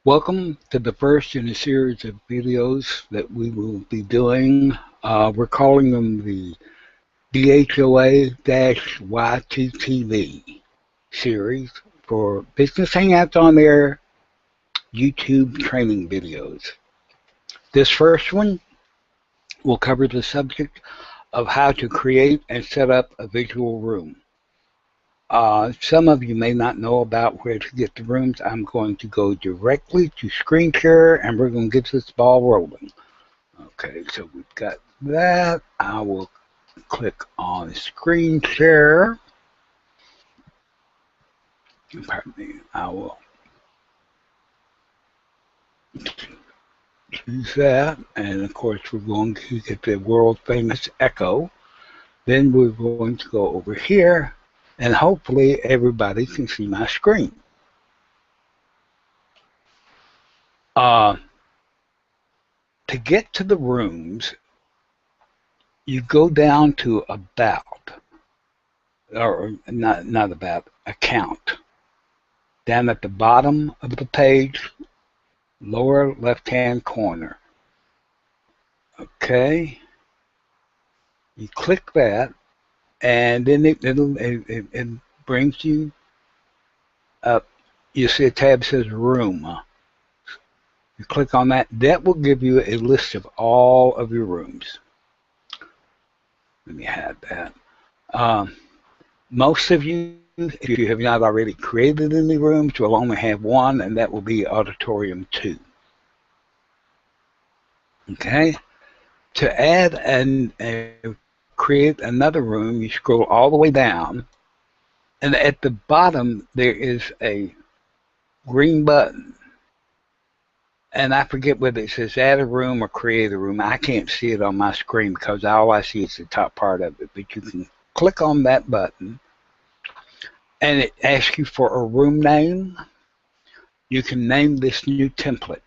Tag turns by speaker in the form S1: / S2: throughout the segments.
S1: Welcome to the first in a series of videos that we will be doing. We're calling them the BHOA-YTTV series for business hangouts on their YouTube training videos. This first one will cover the subject of how to create and set up a visual room. Some of you may not know about where to get the rooms. I'm going to go directly to screen share and we're going to get this ball rolling. Okay, so we've got that. I will click on screen share. Pardon me. I will choose that. And of course, we're going to get the world famous echo. Then we're going to go over here and hopefully everybody can see my screen. To get to the rooms, you go down to about, or not about, account. Down at the bottom of the page, lower left-hand corner. Okay. You click that, and then it brings you up. You see a tab that says Room. You click on that. That will give you a list of all of your rooms. Let me hide that. Most of you, if you have not already created any rooms, will only have one, and that will be Auditorium 2. Okay? To add and create another room, you scroll all the way down, and at the bottom there is a green button. And I forget whether it says add a room or create a room. I can't see it on my screen because all I see is the top part of it. But you can click on that button, and it asks you for a room name. You can name this new template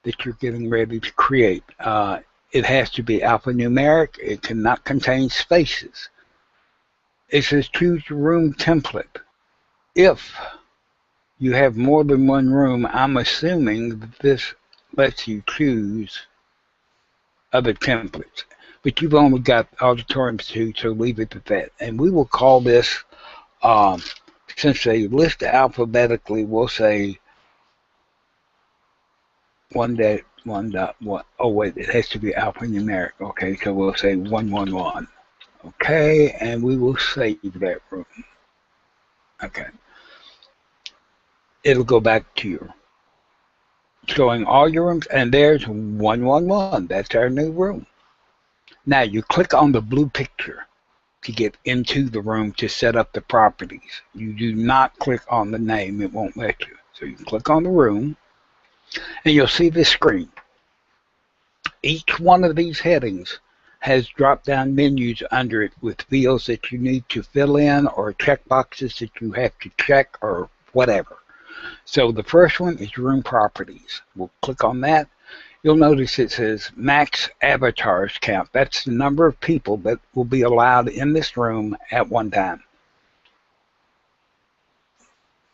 S1: that you're getting ready to create. It has to be alphanumeric. It cannot contain spaces. It says choose your room template. If you have more than one room, I'm assuming that this lets you choose other templates. But you've only got Auditorium 2, so leave it at that. And we will call this, since they list alphabetically, we'll say 1.1. Oh, wait, it has to be alphanumeric. Okay, so we'll say 111. Okay, and we will save that room. Okay. It'll go back to your showing all your rooms, and there's 111. That's our new room. Now you click on the blue picture to get into the room to set up the properties. You do not click on the name. It won't let you. So you click on the room, and you'll see this screen. Each one of these headings has drop-down menus under it with fields that you need to fill in or checkboxes that you have to check or whatever. So the first one is room properties. We'll click on that. You'll notice it says max avatars count. That's the number of people that will be allowed in this room at one time.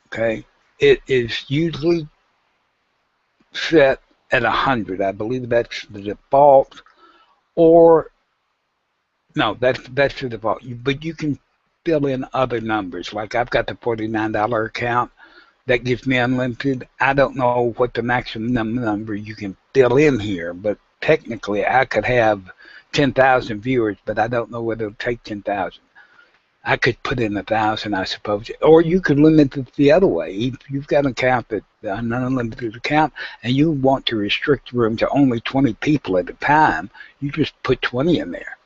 S1: Okay. It is usually set at 100. I believe that's the default. Or, no, that's the default. But you can fill in other numbers. Like I've got the $49 account. That gives me unlimited. I don't know what the maximum number you can fill in here, but technically I could have 10,000 viewers, but I don't know whether it'll take 10,000. I could put in 1,000, I suppose, or you could limit it the other way. If you've got an account, an unlimited account, and you want to restrict the room to only 20 people at a time, you just put 20 in there.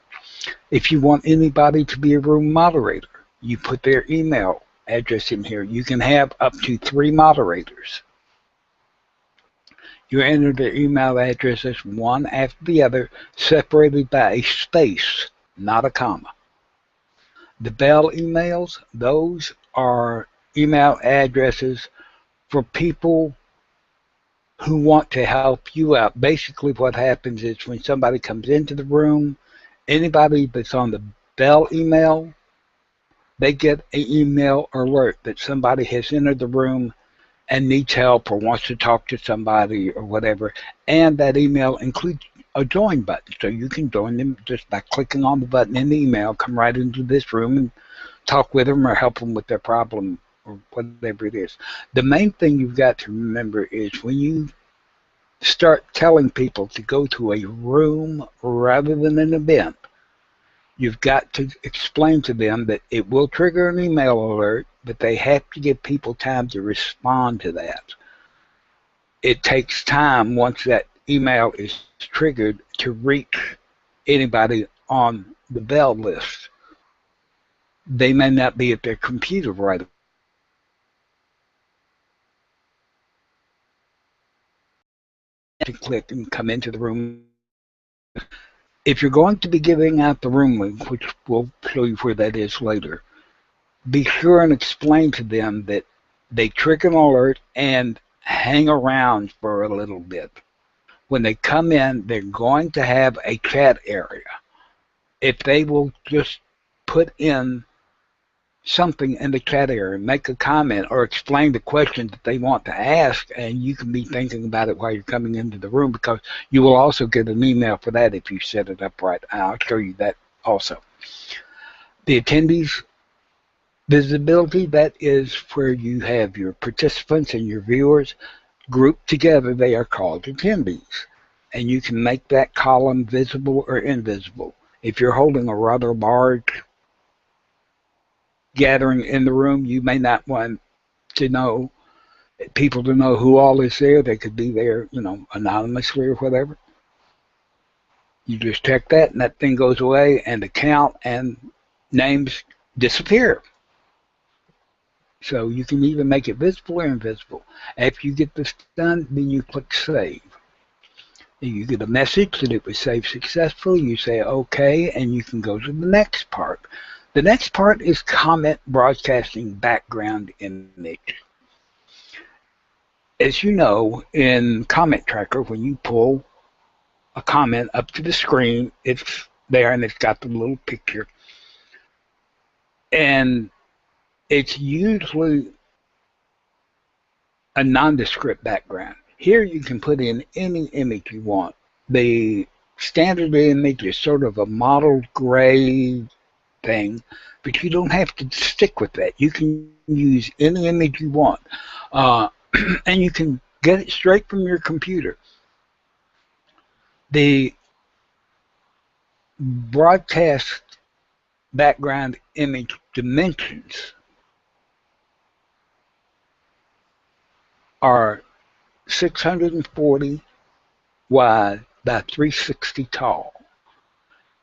S1: If you want anybody to be a room moderator, you put their email address in here. You can have up to 3 moderators. You enter their email addresses one after the other, separated by a space, not a comma. The bell emails, those are email addresses for people who want to help you out. Basically what happens is when somebody comes into the room, anybody that's on the bell email, they get an email alert that somebody has entered the room and needs help or wants to talk to somebody or whatever. And that email includes a join button. So you can join them just by clicking on the button in the email, come right into this room and talk with them or help them with their problem or whatever it is. The main thing you've got to remember is when you start telling people to go to a room rather than an event, you've got to explain to them that it will trigger an email alert, but they have to give people time to respond to that. It takes time once that email is triggered to reach anybody on the bell list. They may not be at their computer right to click and come into the room. If you're going to be giving out the room link, which we'll show you where that is later, be sure and explain to them that they trigger an alert and hang around for a little bit. When they come in, they're going to have a chat area. If they will just put in something in the chat area, make a comment, or explain the question that they want to ask, and you can be thinking about it while you're coming into the room, because you will also get an email for that if you set it up right. I'll show you that also. The attendees visibility, that is where you have your participants and your viewers grouped together. They are called attendees, and you can make that column visible or invisible. If you're holding a rather large gathering in the room, you may not want to know people to know who all is there. They could be there, anonymously or whatever. You just check that, and that thing goes away, and the count and names disappear. So you can even make it visible or invisible. After you get this done, then you click Save. And you get a message that it was saved successfully. You say OK, and you can go to the next part. The next part is comment broadcasting background image. As you know, in Comment Tracker, when you pull a comment up to the screen, it's there and it's got the little picture. And it's usually a nondescript background. Here you can put in any image you want. The standard image is sort of a mottled gray thing, but you don't have to stick with that. You can use any image you want, and you can get it straight from your computer. The broadcast background image dimensions are 640 wide by 360 tall.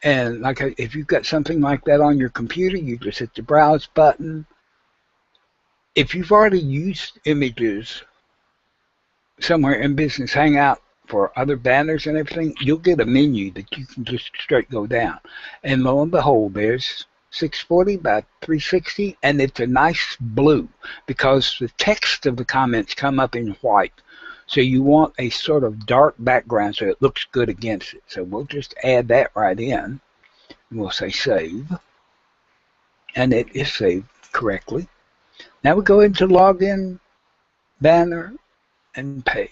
S1: And if you've got something like that on your computer, you just hit the browse button. If you've already used images somewhere in Business Hangout for other banners and everything, you'll get a menu that you can just straight go down. And lo and behold, there's 640 by 360, and it's a nice blue because the text of the comments come up in white. So you want a sort of dark background so it looks good against it. So we'll just add that right in. And we'll say Save. And it is saved correctly. Now we go into Login, Banner, and Page.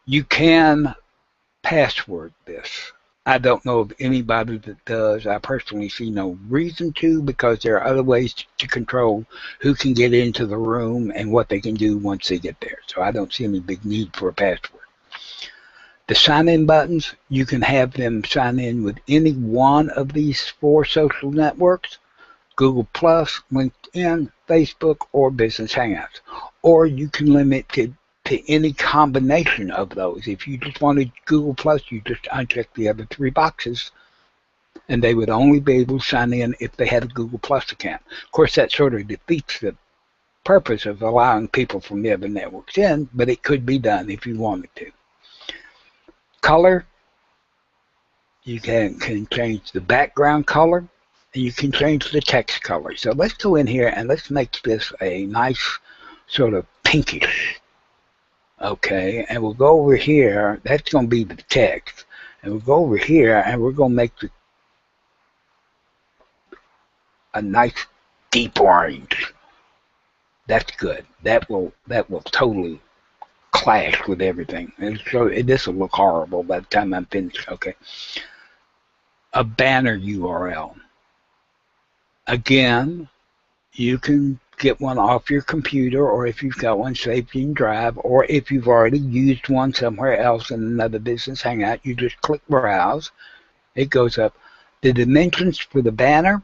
S1: You can password this. I don't know of anybody that does. I personally see no reason to, because there are other ways to control who can get into the room and what they can do once they get there. So I don't see any big need for a password. The sign-in buttons, you can have them sign in with any one of these 4 social networks: Google+, LinkedIn, Facebook, or Business Hangouts. Or you can limit it to any combination of those. If you just wanted Google+, you just uncheck the other 3 boxes, and they would only be able to sign in if they had a Google+ account. Of course, that sort of defeats the purpose of allowing people from the other networks in, but it could be done if you wanted to. Color, you can change the background color, and you can change the text color. So let's go in here and let's make this a nice sort of pinkish. Okay, and we'll go over here. That's going to be the text. And we'll go over here and we're going to make a nice deep orange. That's good. That will totally clash with everything. And so this will look horrible by the time I'm finished. Okay. A banner URL. Again, you can get one off your computer, or if you've got one saved in Drive, or if you've already used one somewhere else in another business hangout, you just click Browse. It goes up. The dimensions for the banner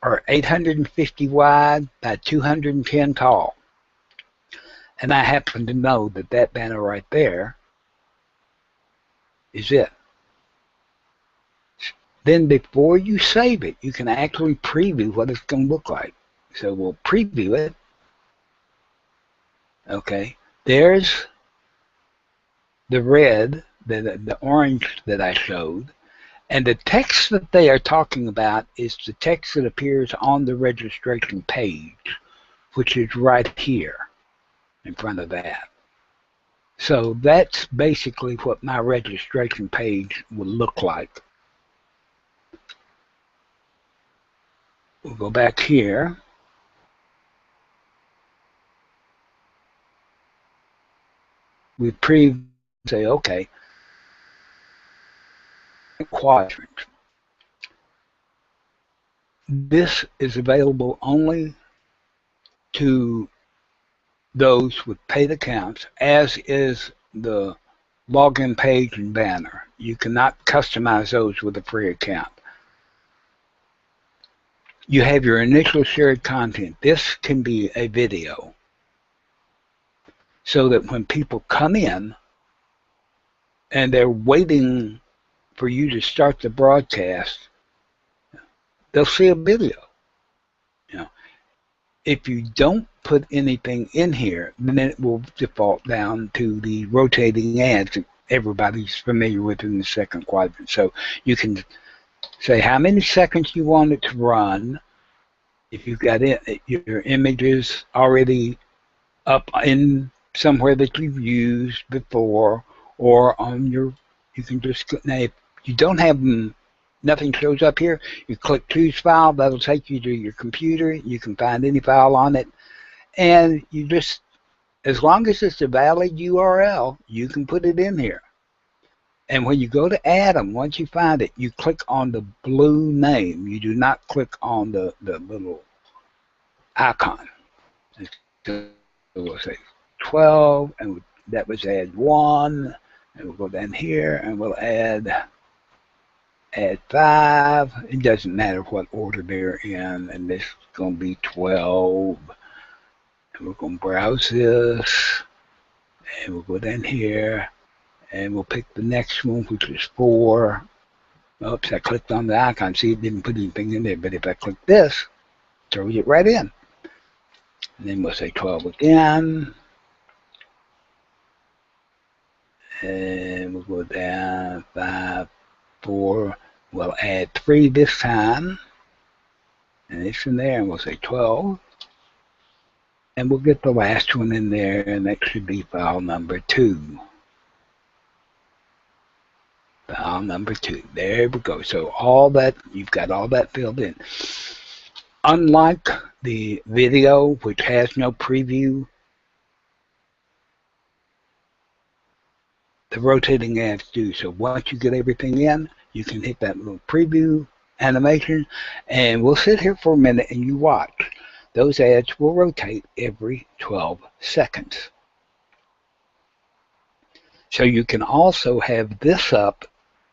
S1: are 850 wide by 210 tall. And I happen to know that that banner right there is it. Then before you save it, you can actually preview what it's going to look like. So we'll preview it. Okay, there's the red, the orange that I showed, and the text that they are talking about is the text that appears on the registration page, which is right here in front of that. So that's basically what my registration page would look like. We'll go back here. We say, okay, quadrant. This is available only to those with paid accounts, as is the login page and banner. You cannot customize those with a free account. You have your initial shared content. This can be a video, so that when people come in and they're waiting for you to start the broadcast, they'll see a video. You know, if you don't put anything in here, then it will default down to the rotating ads that everybody's familiar with in the second quadrant. So you can say how many seconds you want it to run. If you've got your images already up in somewhere that you've used before, or on your, you can just, now if you don't have them, nothing shows up here, you click choose file, that'll take you to your computer, you can find any file on it, and you just, as long as it's a valid URL, you can put it in here. And when you go to add them, once you find it, you click on the blue name. You do not click on the little icon. So we'll say 12, and that was add 1, and we'll go down here, and we'll add 5. It doesn't matter what order they're in, and this is going to be 12. And we're going to browse this, and we'll go down here, and we'll pick the next one, which is 4. Oops, I clicked on the icon. See, it didn't put anything in there, but if I click this, it throws it right in. And then we'll say 12 again. And we'll go down 5, 4. We'll add 3 this time. And it's in there, and we'll say 12. And we'll get the last one in there, and that should be file number 2. File number 2. There we go. So all that, you've got all that filled in. Unlike the video, which has no preview, the rotating ads do. So once you get everything in, you can hit that little preview animation, and we'll sit here for a minute and you watch. Those ads will rotate every 12 seconds. So you can also have this up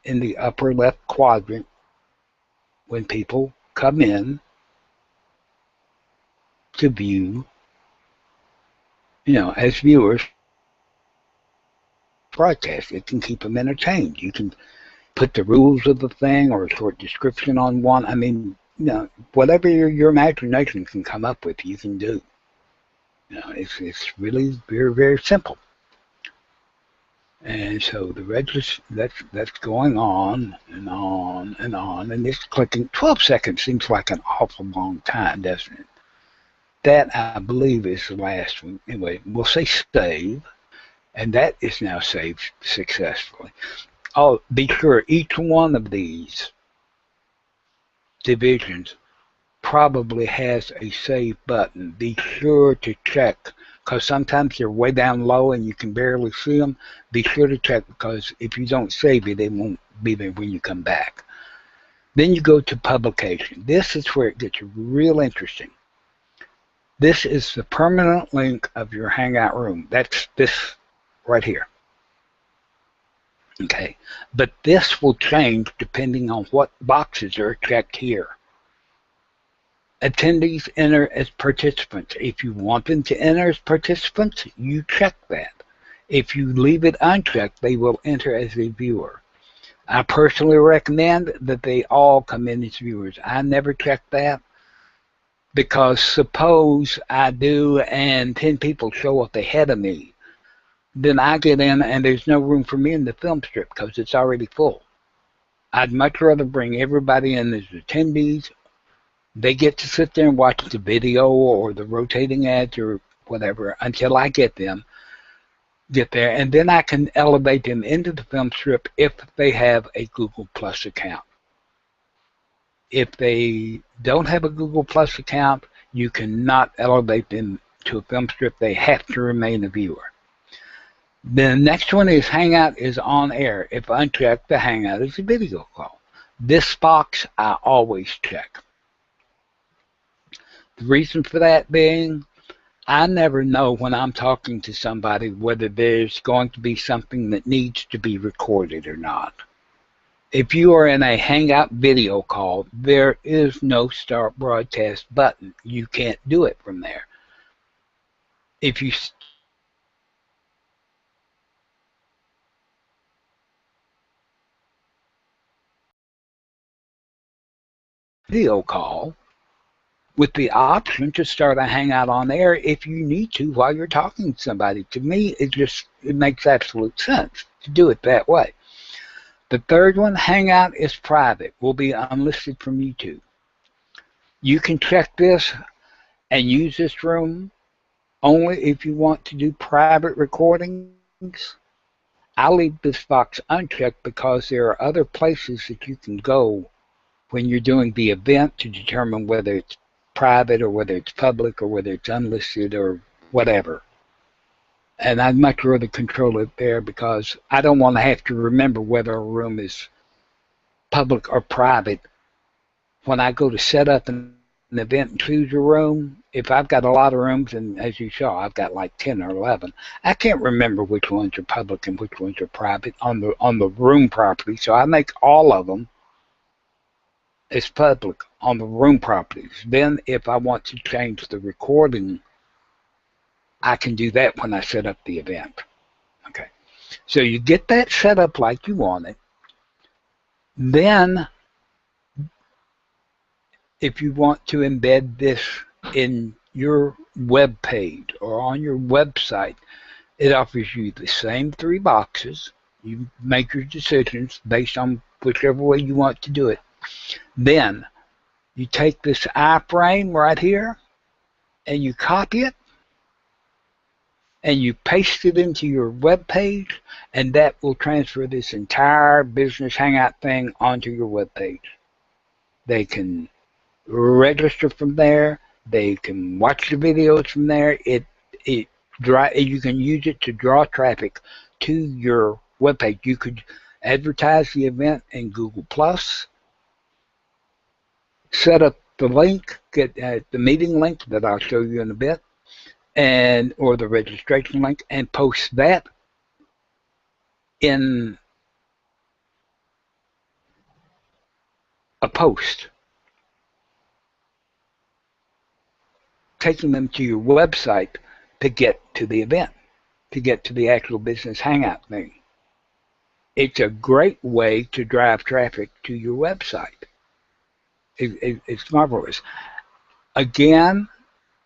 S1: in the upper left quadrant when people come in to view, as viewers broadcast. It can keep them entertained. You can put the rules of the thing or a short description on one. I mean, whatever your imagination can come up with, you can do. It's really very, very simple. And so that's going on and on and on, and it's clicking. 12 seconds seems like an awful long time, doesn't it? That, I believe, is the last one. Anyway, we'll say save, and that is now saved successfully. Be sure each one of these divisions probably has a save button. Be sure to check, because sometimes they're way down low and you can barely see them. Be sure to check, because if you don't save it, they won't be there when you come back. Then you go to publication. This is where it gets real interesting. This is the permanent link of your Hangout room. That's this right here. Okay, but this will change depending on what boxes are checked here. Attendees enter as participants. If you want them to enter as participants, you check that. If you leave it unchecked, they will enter as a viewer. I personally recommend that they all come in as viewers. I never check that, because suppose I do and 10 people show up ahead of me, then I get in and there's no room for me in the film strip because it's already full. I'd much rather bring everybody in as attendees. They get to sit there and watch the video or the rotating ads or whatever until I get there, and then I can elevate them into the film strip if they have a Google Plus account. If they don't have a Google Plus account, you cannot elevate them to a film strip. They have to remain a viewer. The next one is Hangout is on air. If unchecked, the Hangout is a video call. This box I always check. The reason for that being, I never know when I'm talking to somebody whether there's going to be something that needs to be recorded or not. If you are in a Hangout video call, there is no start broadcast button. You can't do it from there. If you video call with the option to start a Hangout on air if you need to while you're talking to somebody. To me, it makes absolute sense to do it that way. The third one, Hangout is private, will be unlisted from YouTube. You can check this and use this room only if you want to do private recordings. I'll leave this box unchecked because there are other places that you can go when you're doing the event to determine whether it's private or whether it's public or whether it's unlisted or whatever. And I'd much rather control it there because I don't want to have to remember whether a room is public or private. When I go to set up an event and choose a room, if I've got a lot of rooms, and as you saw, I've got like 10 or 11, I can't remember which ones are public and which ones are private on the room property. So I make all of them as public on the room properties. Then if I want to change the recording, I can do that when I set up the event. Okay, so you get that set up like you want it. Then if you want to embed this in your web page or on your website, it offers you the same three boxes. You make your decisions based on whichever way you want to do it. Then you take this iframe right here and you copy it and you paste it into your web page, and that will transfer this entire business hangout thing onto your web page. They can register from there. They can watch the videos from there. You can use it to draw traffic to your web page. You could advertise the event in Google Plus, set up the link, get the meeting link that I'll show you in a bit, or the registration link, and post that in a post, taking them to your website to get to the event, to get to the actual business hangout thing. It's a great way to drive traffic to your website. It's marvelous. Again,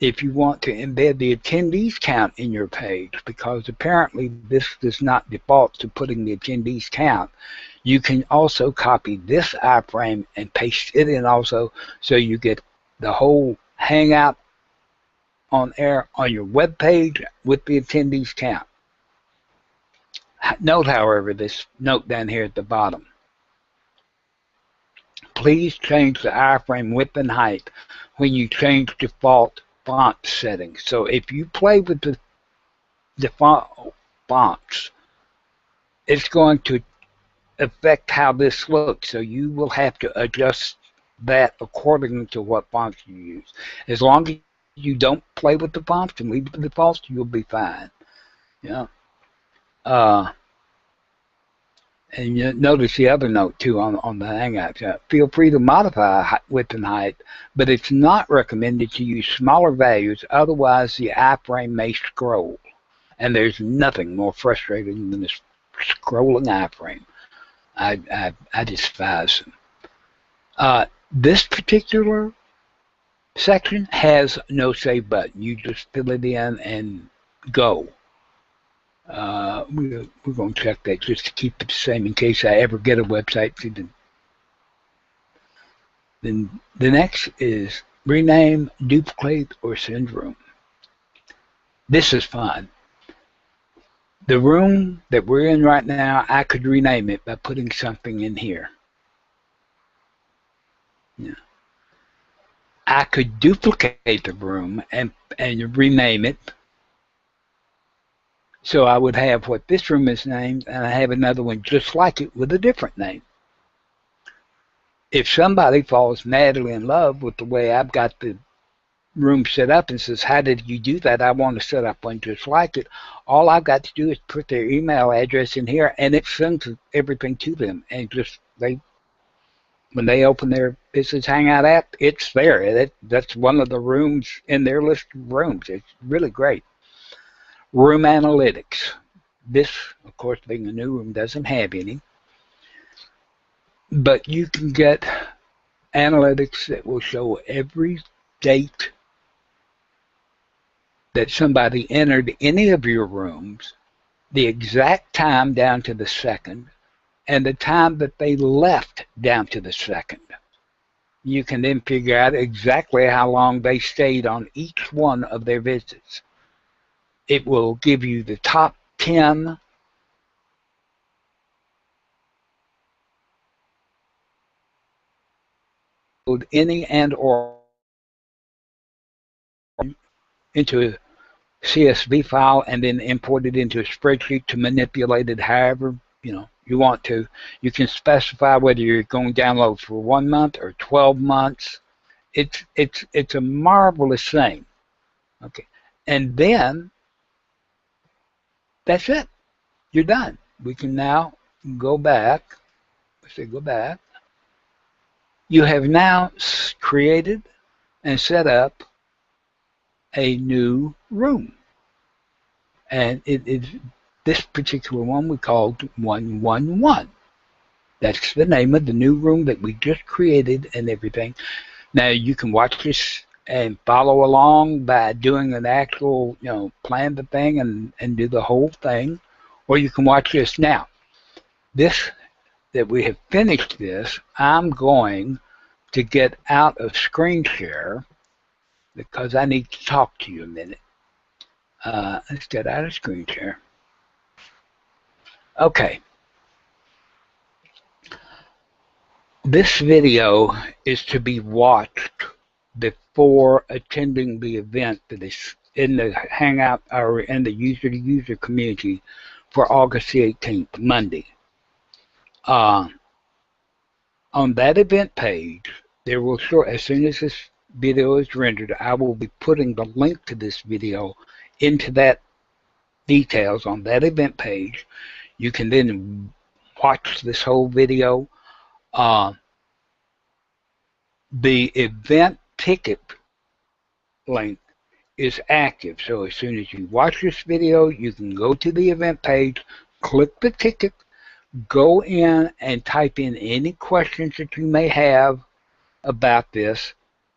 S1: if you want to embed the attendees count in your page, because apparently this does not default to putting the attendees count, you can also copy this iframe and paste it in also, so you get the whole hangout on air on your web page with the attendees count. Note, however, this note down here at the bottom. please change the iframe width and height when you change default font settings. So if you play with the default fonts, it's going to affect how this looks. So you will have to adjust that according to what fonts you use. As long as you don't play with the fonts and leave the defaults, you'll be fine. Yeah. And you notice the other note too on the Hangouts. Feel free to modify width and height, but it's not recommended to use smaller values, otherwise the iframe may scroll. And there's nothing more frustrating than this scrolling iframe. I despise them. This particular section has no save button. You just fill it in and go. We're going to check that just to keep it the same in case I ever get a website. Then the next is rename, duplicate, or send room. This is fun. The room that we're in right now, I could rename it by putting something in here. Yeah. I could duplicate the room and rename it. So I would have what this room is named, and I have another one just like it with a different name. If somebody falls madly in love with the way I've got the room set up and says, how did you do that? I want to set up one just like it. All I've got to do is put their email address in here, and it sends everything to them. And just when they open their Business Hangout app, it's there. That's one of the rooms in their list of rooms. It's really great. Room analytics. This, of course, being a new room, doesn't have any. But you can get analytics that will show every date that somebody entered any of your rooms, the exact time down to the second, and the time that they left down to the second. You can then figure out exactly how long they stayed on each one of their visits. It will give you the top 10 any and or into a CSV file and then import it into a spreadsheet to manipulate it however you want to. You can specify whether you're going to download for 1 month or 12 months. It's a marvelous thing. Okay, and then that's it. You're done. We can now go back. Let's say go back. You have now created and set up a new room. And this particular one we called 111. That's the name of the new room that we just created and everything. Now you can watch this and follow along by doing an actual, plan the thing and do the whole thing. Or you can watch this now. This, that we have finished this, I'm going to get out of screen share because I need to talk to you a minute. Let's get out of screen share. Okay. This video is to be watched before attending the event that is in the Hangout or in the user-to-user community for August the 18th, Monday. On that event page, there will show, as soon as this video is rendered, I will be putting the link to this video into that details on that event page. You can then watch this whole video. The event ticket link is active, so as soon as you watch this video, you can go to the event page, click the ticket, go in and type in any questions that you may have about this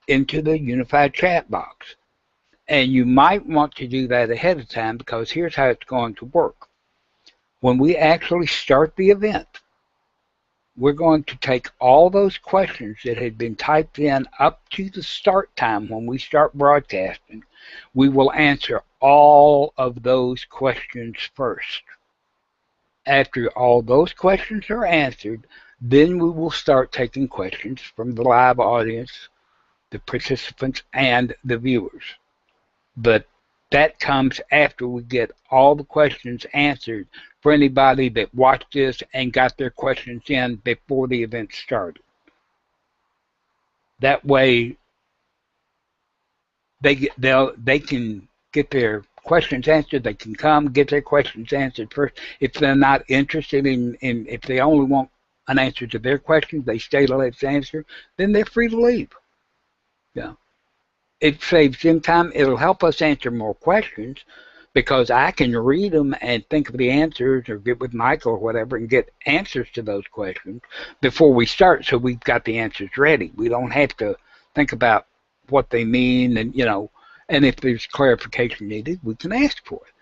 S1: into the unified chat box. And you might want to do that ahead of time because here's how it's going to work. When we actually start the event, we're going to take all those questions that had been typed in up to the start time when we start broadcasting. We will answer all of those questions first. After all those questions are answered, Then we will start taking questions from the live audience, the participants, and the viewers. But that comes after we get all the questions answered for anybody that watched this and got their questions in before the event started. That way, they can get their questions answered. They can come get their questions answered first. If they're not interested in if they only want an answer to their questions, they stay till it's answered. Then they're free to leave. Yeah. It saves them time. It'll help us answer more questions because I can read them and think of the answers or get with Michael or whatever and get answers to those questions before we start, so we've got the answers ready. We don't have to think about what they mean, and and if there's clarification needed, we can ask for it.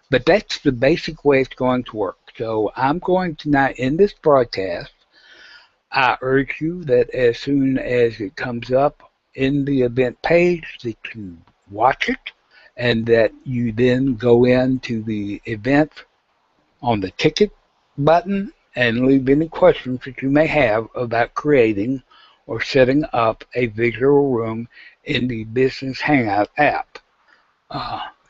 S1: But that's the basic way it's going to work. So I'm going to now end this broadcast. I urge you that as soon as it comes up in the event page, that you watch it, and that you then go into the event on the ticket button and leave any questions that you may have about creating or setting up a visual room in the Business Hangout app.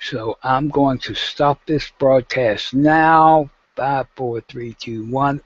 S1: So I'm going to stop this broadcast now. 5, 4, 3, 2, 1.